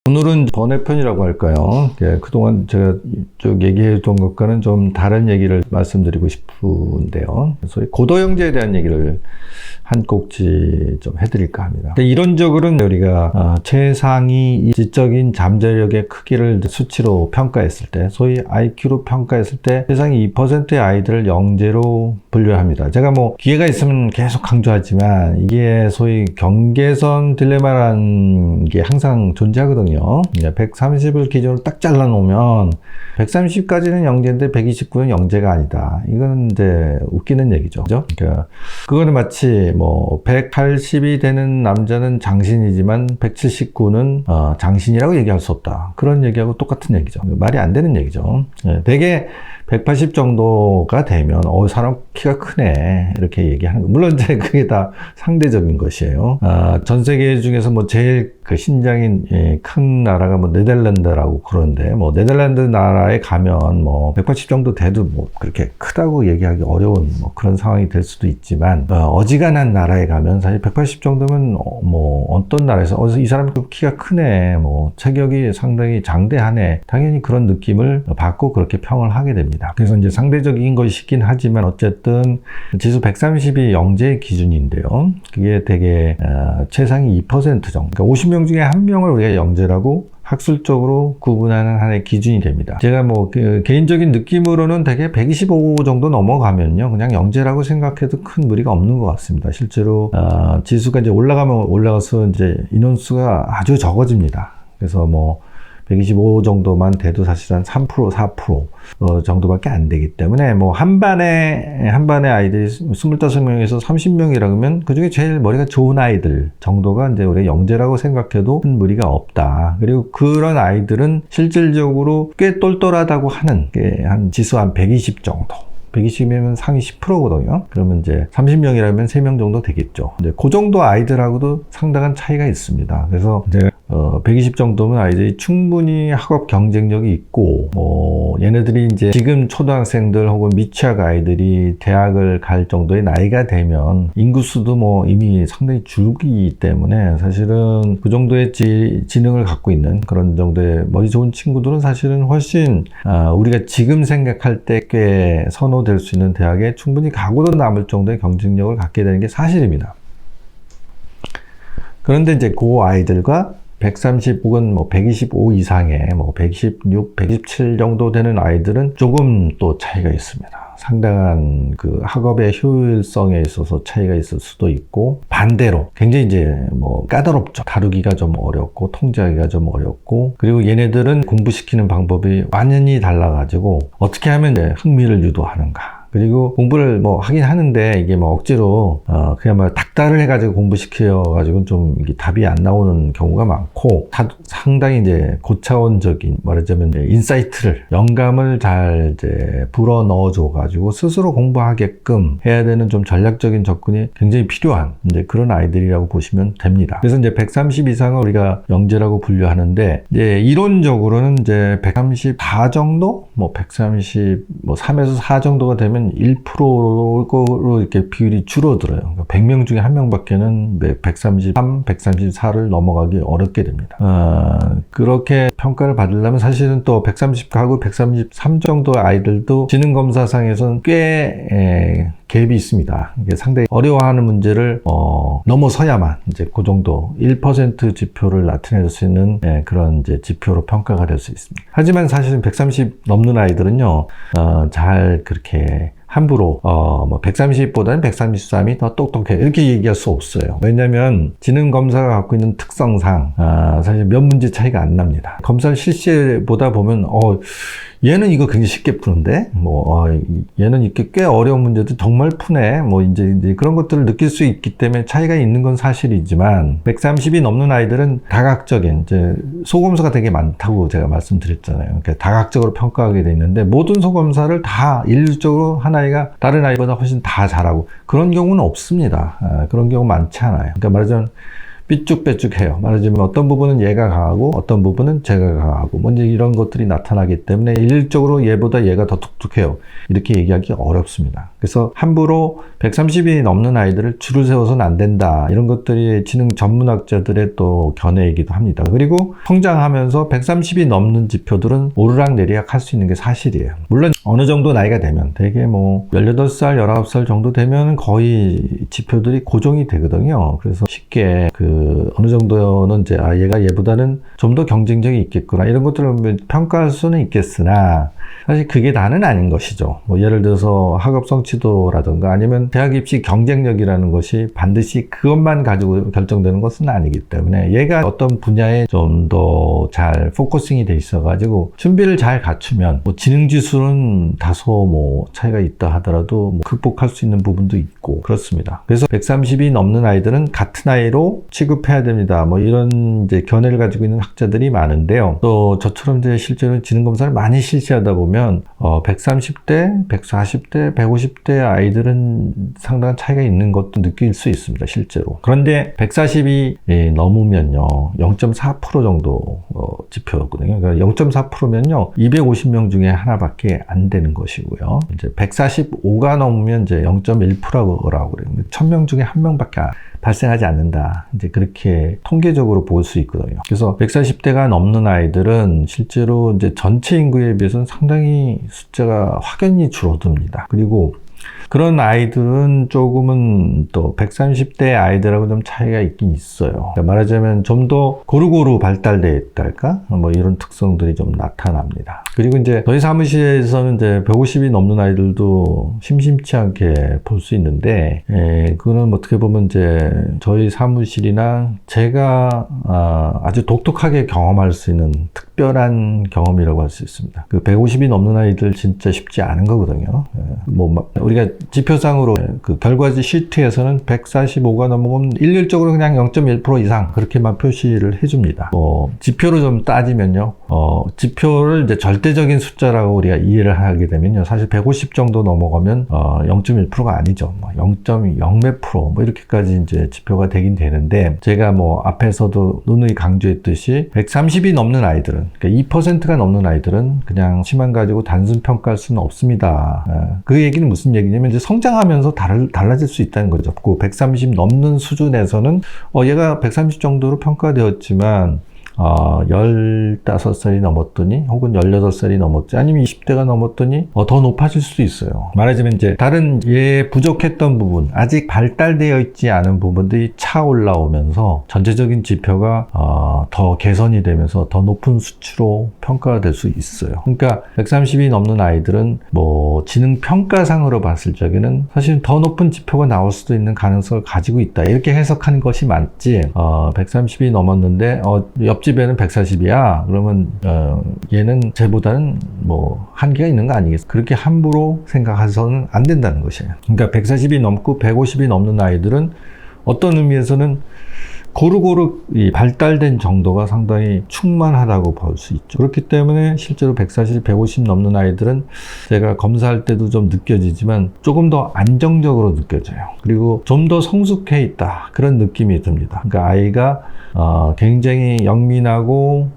오늘은 번외편이라고 할까요? 그동안 제가 쭉 얘기했던 것과는 좀 다른 얘기를 말씀드리고 싶은데요. 소위 고도형제에 대한 얘기를 한 꼭지 좀 해드릴까 합니다. 이론적으로는 우리가 최상위 지적인 잠재력의 크기를 수치로 평가했을 때, 소위 IQ로 평가했을 때 최상위 2%의 아이들을 영재로 분류합니다. 제가 뭐 기회가 있으면 계속 강조하지만 이게 소위 경계선 딜레마라는 게 항상 존재하거든요. 130을 기준으로 딱 잘라놓으면 130까지는 영재인데 129는 영재가 아니다. 이건 이제 웃기는 얘기죠. 그죠? 그러니까 그거는 마치 뭐 180이 되는 남자는 장신이지만 179는 장신이라고 얘기할 수 없다. 그런 얘기하고 똑같은 얘기죠. 말이 안 되는 얘기죠. 되게 180 정도가 되면 사람 키가 크네 이렇게 얘기하는 거. 물론 이제 그게 다 상대적인 것이에요. 전 세계 중에서 뭐 제일 그 신장이 큰 나라가 뭐 네덜란드라고 그러는데, 뭐 네덜란드 나라에 가면 뭐 180 정도 돼도 뭐 그렇게 크다고 얘기하기 어려운 뭐 그런 상황이 될 수도 있지만, 어지간한 나라에 가면 사실 180 정도면 뭐 어떤 나라에서 이 사람 키가 크네, 뭐 체격이 상당히 장대하네, 당연히 그런 느낌을 받고 그렇게 평을 하게 됩니다. 그래서 이제 상대적인 것이긴 하지만 어쨌든 지수 130이 영재의 기준인데요. 그게 되게 최상위 2% 정도, 그러니까 50명 중에 1명을 우리가 영재라고 학술적으로 구분하는 하나의 기준이 됩니다. 제가 뭐 개인적인 느낌으로는 되게 125 정도 넘어가면요, 그냥 영재라고 생각해도 큰 무리가 없는 것 같습니다. 실제로 지수가 이제 올라가면 올라가서 이제 인원수가 아주 적어집니다. 그래서 뭐 125 정도만 돼도 사실 한 3%, 4% 정도밖에 안 되기 때문에, 뭐 한 반에 아이들이 25명에서 30명이라 그러면 그 중에 제일 머리가 좋은 아이들 정도가 이제 우리가 영재라고 생각해도 큰 무리가 없다. 그리고 그런 아이들은 실질적으로 꽤 똘똘하다고 하는 게 한 지수 한 120 정도. 120이면 상위 10%거든요. 그러면 이제 30명이라면 3명 정도 되겠죠. 이제 그 정도 아이들하고도 상당한 차이가 있습니다. 그래서 이제 120 정도면 아이들이 충분히 학업 경쟁력이 있고, 뭐 얘네들이 이제 지금 초등학생들 혹은 미취학 아이들이 대학을 갈 정도의 나이가 되면 인구수도 뭐 이미 상당히 줄기 때문에 사실은 그 정도의 지능을 갖고 있는 그런 정도의 머리 좋은 친구들은 사실은 훨씬 우리가 지금 생각할 때 꽤 선호될 수 있는 대학에 충분히 가고도 남을 정도의 경쟁력을 갖게 되는 게 사실입니다. 그런데 이제 그 아이들과 130 혹은 뭐 125 이상의 뭐 116, 127 정도 되는 아이들은 조금 또 차이가 있습니다. 상당한 그 학업의 효율성에 있어서 차이가 있을 수도 있고, 반대로 굉장히 이제 뭐 까다롭죠. 다루기가 좀 어렵고 통제하기가 좀 어렵고, 그리고 얘네들은 공부시키는 방법이 완전히 달라가지고 어떻게 하면 이제 흥미를 유도하는가. 그리고 공부를 뭐 하긴 하는데 이게 뭐 억지로 그냥 뭐 닥달을 해가지고 공부시켜가지고 좀 이게 답이 안 나오는 경우가 많고, 상당히 이제 고차원적인, 말하자면 이제 인사이트를, 영감을 잘 이제 불어 넣어줘가지고 스스로 공부하게끔 해야 되는 좀 전략적인 접근이 굉장히 필요한 이제 그런 아이들이라고 보시면 됩니다. 그래서 이제 130 이상을 우리가 영재라고 분류하는데, 이제 이론적으로는 이제 134 정도, 뭐 130, 뭐 3에서 4 정도가 되면 1%로 이렇게 비율이 줄어들어요. 그러니까 100명 중에 1명밖에는 133, 134를 넘어가기 어렵게 됩니다. 그렇게 평가를 받으려면 사실은 또 130 가고 133 정도의 아이들도 지능검사상에서는 꽤 갭이 있습니다. 이게 상당히 어려워하는 문제를 넘어서야만 이제 그 정도 1% 지표를 나타낼 수 있는 그런 이제 지표로 평가가 될 수 있습니다. 하지만 사실은 130 넘는 아이들은요, 잘 그렇게 함부로 뭐 130보다는 133이 더 똑똑해 이렇게 얘기할 수 없어요. 왜냐하면 지능검사가 갖고 있는 특성상 사실 몇 문제 차이가 안 납니다. 검사를 실시해 보다 보면 얘는 이거 굉장히 쉽게 푸는데, 얘는 이렇게 꽤 어려운 문제도 정말 푸네, 뭐 이제 그런 것들을 느낄 수 있기 때문에 차이가 있는 건 사실이지만, 130이 넘는 아이들은 다각적인, 이제 소검사가 되게 많다고 제가 말씀드렸잖아요. 그러니까 다각적으로 평가하게 돼 있는데, 모든 소검사를 다 일률적으로 한 아이가 다른 아이보다 훨씬 다 잘하고, 그런 경우는 없습니다. 그런 경우 많지 않아요. 그러니까 말하자면 삐쭉빼쭉해요. 말하자면 어떤 부분은 얘가 강하고 어떤 부분은 제가 강하고 뭔지 이런 것들이 나타나기 때문에 일률적으로 얘보다 얘가 더 톡톡해요. 이렇게 얘기하기 어렵습니다. 그래서 함부로 130이 넘는 아이들을 줄을 세워서는 안 된다. 이런 것들이 지능 전문학자들의 또 견해이기도 합니다. 그리고 성장하면서 130이 넘는 지표들은 오르락내리락 할 수 있는 게 사실이에요. 물론 어느 정도 나이가 되면 되게 뭐 18살, 19살 정도 되면 거의 지표들이 고정이 되거든요. 그래서 쉽게 어느 정도는 이제 얘가 얘보다는 좀 더 경쟁력이 있겠구나 이런 것들을 평가할 수는 있겠으나 사실 그게 다는 아닌 것이죠. 뭐 예를 들어서 학업 성취도라든가 아니면 대학 입시 경쟁력이라는 것이 반드시 그것만 가지고 결정되는 것은 아니기 때문에 얘가 어떤 분야에 좀 더 잘 포커싱이 돼 있어 가지고 준비를 잘 갖추면 뭐 지능 지수는 다소 뭐 차이가 있다 하더라도 뭐 극복할 수 있는 부분도 있고 그렇습니다. 그래서 130이 넘는 아이들은 같은 나이로 취급해야 됩니다. 뭐 이런 이제 견해를 가지고 있는 학자들이 많은데요. 또 저처럼 이제 실제로 지능 검사를 많이 실시하다 보면 130대, 140대, 150대 아이들은 상당한 차이가 있는 것도 느낄 수 있습니다. 실제로. 그런데 140이 넘으면요. 0.4% 정도 지표였거든요. 그러니까 0.4%면요. 250명 중에 하나밖에 안 되는 것이고요. 이제 145가 넘으면 이제 0.1%라고 그래요. 1000명 중에 한 명밖에 발생하지 않는다. 이제 그렇게 통계적으로 볼 수 있거든요. 그래서 140대가 넘는 아이들은 실제로 이제 전체 인구에 비해서는 상당히 숫자가 확연히 줄어듭니다. 그리고 그런 아이들은 조금은 또 130대 아이들하고 좀 차이가 있긴 있어요. 그러니까 말하자면 좀 더 고루고루 발달되어 있달까? 뭐 이런 특성들이 좀 나타납니다. 그리고 이제 저희 사무실에서는 이제 150이 넘는 아이들도 심심치 않게 볼 수 있는데, 그거는 어떻게 보면 이제 저희 사무실이나 제가 아주 독특하게 경험할 수 있는 특별한 경험이라고 할 수 있습니다. 그 150이 넘는 아이들 진짜 쉽지 않은 거거든요. 뭐 우리가 지표상으로 그 결과지 시트에서는 145가 넘으면 일률적으로 그냥 0.1% 이상 그렇게만 표시를 해줍니다. 지표로 좀 따지면요. 지표를 이제 절대적인 숫자라고 우리가 이해를 하게 되면요. 사실 150 정도 넘어가면 0.1%가 아니죠. 0.0 몇 프로 뭐 이렇게까지 이제 지표가 되긴 되는데 제가 뭐 앞에서도 누누이 강조했듯이 130이 넘는 아이들은 그러니까 2%가 넘는 아이들은 그냥 치만 가지고 단순 평가할 수는 없습니다. 그 얘기는 무슨 얘기냐면 이제 성장하면서 달라질 수 있다는 거죠. 그 130 넘는 수준에서는 얘가 130 정도로 평가되었지만 15살이 넘었더니 혹은 18살이 넘었지 아니면 20대가 넘었더니 더 높아질 수도 있어요. 말하자면 이제 다른 부족했던 부분 아직 발달되어 있지 않은 부분들이 차 올라오면서 전체적인 지표가 더 개선이 되면서 더 높은 수치로 평가가 될 수 있어요. 그러니까 130이 넘는 아이들은 뭐 지능 평가상으로 봤을 적에는 사실 더 높은 지표가 나올 수도 있는 가능성을 가지고 있다. 이렇게 해석하는 것이 맞지. 130이 넘었는데 옆집에는 140이야. 그러면 얘는 쟤보다는 뭐 한계가 있는 거 아니겠어? 그렇게 함부로 생각해서는 안 된다는 것이에요. 그러니까 140이 넘고 150이 넘는 아이들은 어떤 의미에서는 고루고루 발달된 정도가 상당히 충만하다고 볼 수 있죠. 그렇기 때문에 실제로 140, 150 넘는 아이들은 제가 검사할 때도 좀 느껴지지만 조금 더 안정적으로 느껴져요. 그리고 좀 더 성숙해 있다. 그런 느낌이 듭니다. 그러니까 아이가 굉장히 영민하고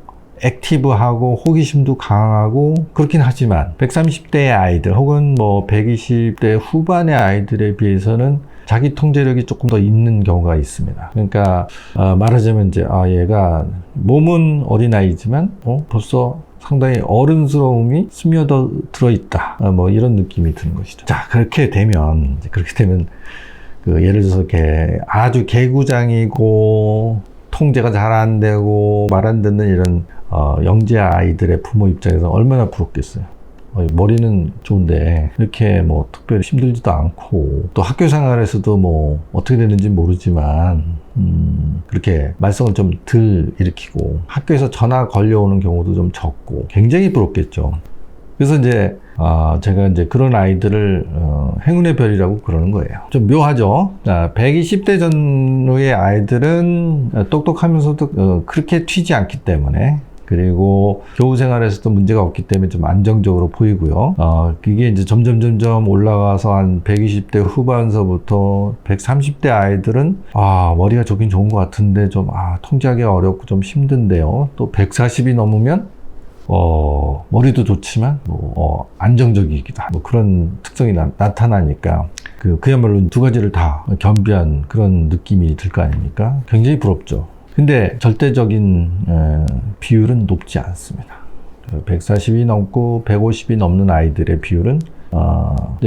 액티브하고 호기심도 강하고 그렇긴 하지만 130대의 아이들 혹은 뭐 120대 후반의 아이들에 비해서는 자기 통제력이 조금 더 있는 경우가 있습니다. 그러니까 말하자면 이제 얘가 몸은 어린아이지만 벌써 상당히 어른스러움이 스며들어 있다. 뭐 이런 느낌이 드는 것이죠. 자, 그렇게 되면 예를 들어서 아주 개구장이고 통제가 잘 안 되고 말 안 듣는 이런 영재 아이들의 부모 입장에서 얼마나 부럽겠어요. 머리는 좋은데 이렇게 뭐 특별히 힘들지도 않고 또 학교 생활에서도 뭐 어떻게 되는지 모르지만 그렇게 말썽을 좀 덜 일으키고 학교에서 전화 걸려오는 경우도 좀 적고 굉장히 부럽겠죠. 그래서 이제 제가 이제 그런 아이들을 행운의 별이라고 그러는 거예요. 좀 묘하죠. 120대 전후의 아이들은 똑똑하면서도 그렇게 튀지 않기 때문에 그리고 교우 생활에서도 문제가 없기 때문에 좀 안정적으로 보이고요. 그게 이제 점점 올라가서 한 120대 후반서부터 130대 아이들은 머리가 좋긴 좋은 것 같은데 좀 통제하기 어렵고 좀 힘든데요. 또 140이 넘으면 머리도 좋지만 안정적이기도 하고 그런 특성이 나타나니까 그야말로 두 가지를 다 겸비한 그런 느낌이 들 거 아닙니까? 굉장히 부럽죠. 근데 절대적인 비율은 높지 않습니다. 140이 넘고 150이 넘는 아이들의 비율은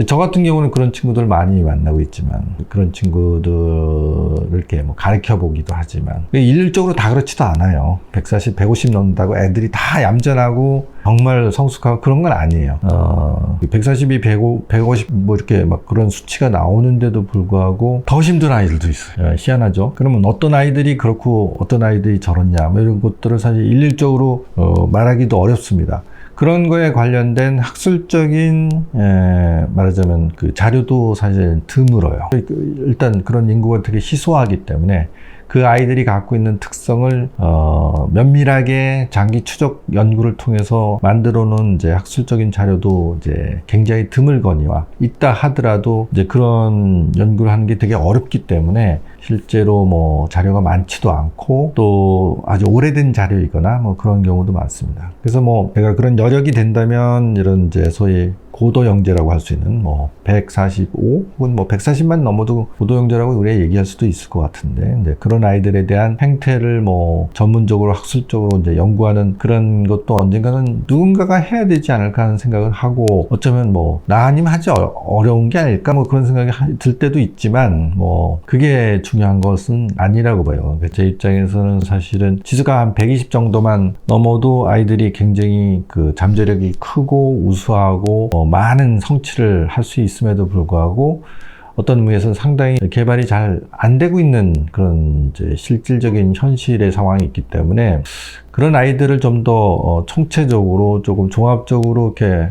저 같은 경우는 그런 친구들 많이 만나고 있지만 그런 친구들을 이렇게 가르쳐 보기도 하지만 일률적으로 다 그렇지도 않아요. 140, 150 넘는다고 애들이 다 얌전하고 정말 성숙하고 그런 건 아니에요. 140이 150 이렇게 막 그런 수치가 나오는데도 불구하고 더 힘든 아이들도 있어요. 희한하죠. 그러면 어떤 아이들이 그렇고 어떤 아이들이 저렇냐 이런 것들을 사실 일률적으로 말하기도 어렵습니다. 그런 거에 관련된 학술적인 말하자면 그 자료도 사실 드물어요. 일단 그런 인구가 되게 희소하기 때문에 그 아이들이 갖고 있는 특성을 면밀하게 장기 추적 연구를 통해서 만들어 놓은 이제 학술적인 자료도 이제 굉장히 드물거니와 있다 하더라도 이제 그런 연구를 하는 게 되게 어렵기 때문에 실제로 자료가 많지도 않고 또 아주 오래된 자료이거나 그런 경우도 많습니다. 그래서 제가 그런 여력이 된다면 이런 이제 소위 고도영재라고 할 수 있는 145 혹은 140만 넘어도 고도영재라고 우리가 얘기할 수도 있을 것 같은데 이제 그런 아이들에 대한 행태를 전문적으로 학술적으로 이제 연구하는 그런 것도 언젠가는 누군가가 해야 되지 않을까 하는 생각을 하고 어쩌면 나 아니면 하기 어려운 게 아닐까 그런 생각이 들 때도 있지만 그게 중요한 것은 아니라고 봐요. 제 입장에서는 사실은 지수가 한 120 정도만 넘어도 아이들이 굉장히 그 잠재력이 크고 우수하고 많은 성취를 할 수 있음에도 불구하고 어떤 의미에서는 상당히 개발이 잘 안 되고 있는 그런 이제 실질적인 현실의 상황이 있기 때문에 그런 아이들을 좀 더 총체적으로 조금 종합적으로 이렇게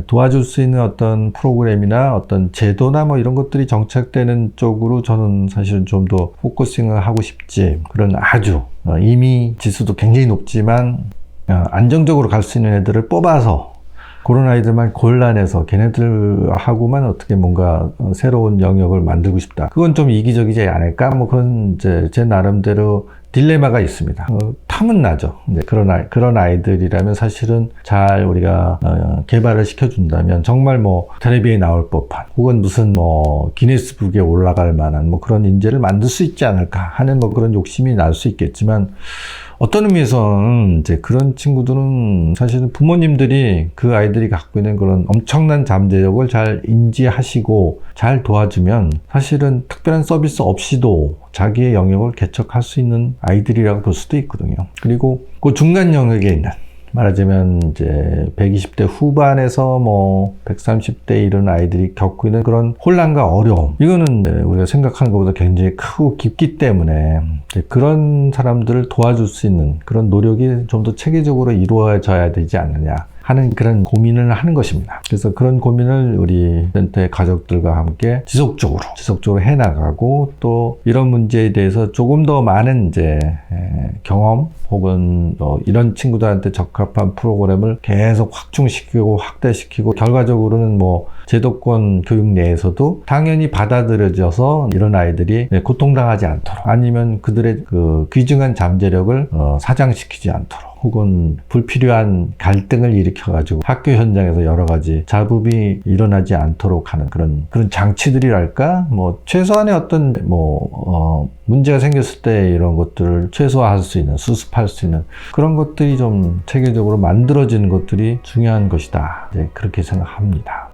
도와줄 수 있는 어떤 프로그램이나 어떤 제도나 이런 것들이 정착되는 쪽으로 저는 사실은 좀 더 포커싱을 하고 싶지 그런 아주 이미 지수도 굉장히 높지만 안정적으로 갈 수 있는 애들을 뽑아서 그런 아이들만 골라내서 걔네들하고만 어떻게 뭔가 새로운 영역을 만들고 싶다. 그건 좀 이기적이지 않을까? 그런 이제 제 나름대로 딜레마가 있습니다. 탐은 나죠. 네, 그런 아이들이라면 사실은 잘 우리가 개발을 시켜준다면 정말 텔레비에 나올 법한 혹은 무슨 기네스북에 올라갈 만한 그런 인재를 만들 수 있지 않을까 하는 그런 욕심이 날 수 있겠지만 어떤 의미에서는 이제 그런 친구들은 사실은 부모님들이 그 아이들이 갖고 있는 그런 엄청난 잠재력을 잘 인지하시고 잘 도와주면 사실은 특별한 서비스 없이도 자기의 영역을 개척할 수 있는 아이들이라고 볼 수도 있거든요. 그리고 그 중간 영역에 있는 말하자면 이제 120대 후반에서 130대 이런 아이들이 겪고 있는 그런 혼란과 어려움 이거는 우리가 생각하는 것보다 굉장히 크고 깊기 때문에 그런 사람들을 도와줄 수 있는 그런 노력이 좀 더 체계적으로 이루어져야 되지 않느냐 하는 그런 고민을 하는 것입니다. 그래서 그런 고민을 우리 센터의 가족들과 함께 지속적으로 해나가고 또 이런 문제에 대해서 조금 더 많은 이제 경험 혹은 이런 친구들한테 적합한 프로그램을 계속 확충시키고 확대시키고 결과적으로는 제도권 교육 내에서도 당연히 받아들여져서 이런 아이들이 고통당하지 않도록 아니면 그들의 그 귀중한 잠재력을 사장시키지 않도록 혹은 불필요한 갈등을 일으켜가지고 학교 현장에서 여러 가지 잡음이 일어나지 않도록 하는 그런 장치들이랄까? 최소한의 어떤, 문제가 생겼을 때 이런 것들을 최소화할 수 있는, 수습할 수 있는 그런 것들이 좀 체계적으로 만들어지는 것들이 중요한 것이다. 그렇게 생각합니다.